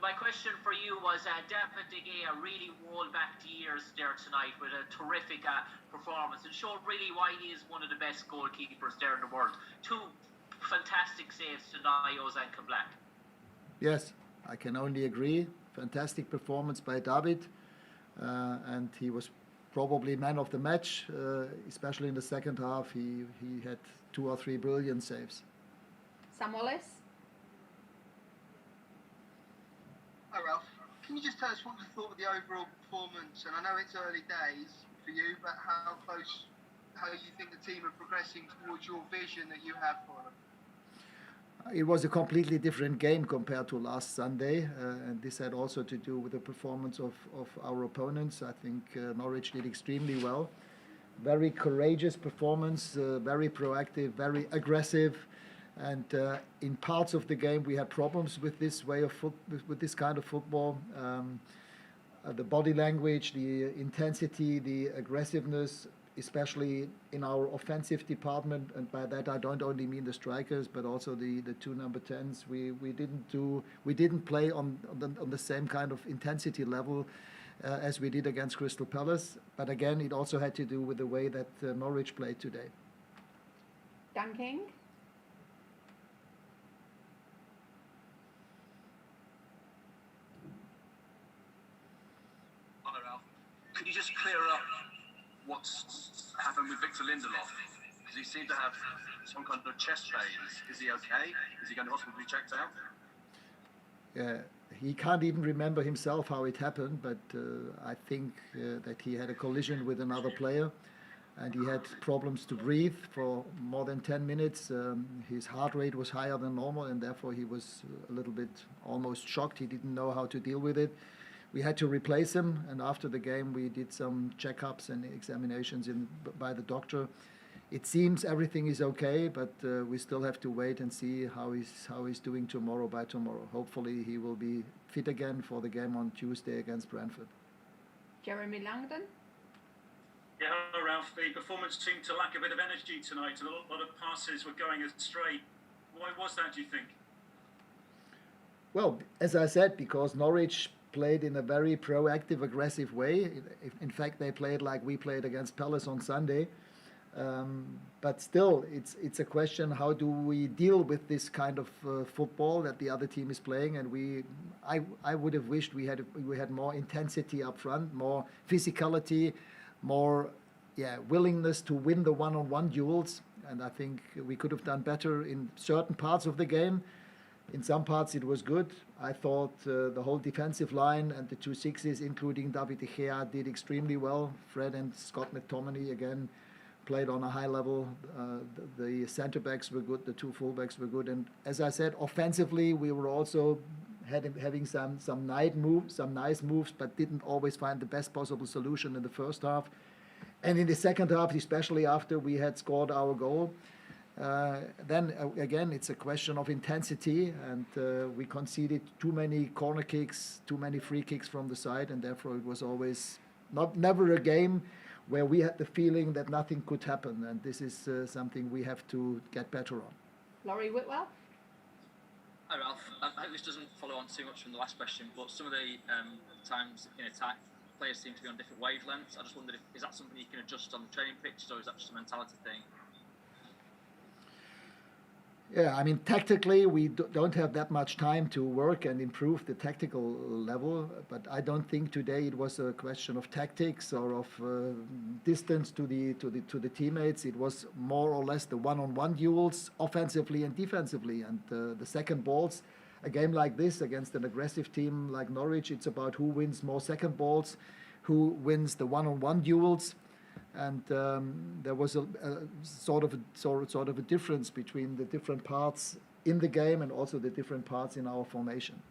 My question for you was David De Gea really rolled back the years there tonight with a terrific performance and showed really why he is one of the best goalkeepers there in the world. Two fantastic saves tonight, Ozan Kabak. Yes, I can only agree. Fantastic performance by David, and he was probably man of the match, especially in the second half. He had 2 or 3 brilliant saves. Sam Wallace? Hi Ralph, can you just tell us what you thought of the overall performance? And I know it's early days for you, but how you think the team are progressing towards your vision that you have for them? It was a completely different game compared to last Sunday, and this had also to do with the performance of our opponents. I think Norwich did extremely well. Very courageous performance, very proactive, very aggressive, and in parts of the game we had problems with this way of with this kind of football. The body language, the intensity, the aggressiveness, especially in our offensive department, and by that I don't only mean the strikers but also the 2 number 10s. We didn't play on the same kind of intensity level as we did against Crystal Palace. But again, it also had to do with the way that Norwich played today. Dan King? Hi Ralph. Could you just clear up what's happened with Victor Lindelof? Because he seemed to have some kind of chest pains. Is he okay? Is he going to hospital to be checked out? Yeah, he can't even remember himself how it happened, but I think that he had a collision with another player and he had problems to breathe for more than 10 minutes. His heart rate was higher than normal and therefore he was a little bit almost shocked. He didn't know how to deal with it. We had to replace him, and after the game we did some checkups and examinations by the doctor. It seems everything is okay, but we still have to wait and see how he's doing by tomorrow. Hopefully he will be fit again for the game on Tuesday against Brentford. Jeremy Langdon? Yeah, hello Ralph. The performance seemed to lack a bit of energy tonight. A lot of passes were going astray. Why was that, do you think? Well, as I said, because Norwich played in a very proactive, aggressive way. In fact, they played like we played against Palace on Sunday. But still, it's a question: how do we deal with this kind of football that the other team is playing? And I would have wished we had more intensity up front, more physicality, more willingness to win the one-on-one duels. And I think we could have done better in certain parts of the game. In some parts it was good. I thought the whole defensive line and the 2 sixes, including David De Gea, did extremely well. Fred and Scott McTominay again played on a high level. The centre backs were good, the 2 fullbacks were good. And as I said, offensively we were also having some nice moves, but didn't always find the best possible solution in the first half. And in the second half, especially after we had scored our goal, then again, it's a question of intensity, and we conceded too many corner kicks, too many free kicks from the side, and therefore it was always never a game where we had the feeling that nothing could happen, and this is something we have to get better on. Laurie Whitwell? Hi Ralph. I hope this doesn't follow on too much from the last question, but some of the times in attack, players seem to be on different wavelengths. I just wondered, is that something you can adjust on the training pitch, or is that just a mentality thing? Yeah, I mean, tactically, we don't have that much time to work and improve the tactical level, but I don't think today it was a question of tactics or of distance to the teammates. It was more or less the one-on-one duels, offensively and defensively, and the second balls. A game like this against an aggressive team like Norwich, it's about who wins more second balls, who wins the one-on-one duels. And there was a sort of a difference between the different parts in the game and also the different parts in our formation.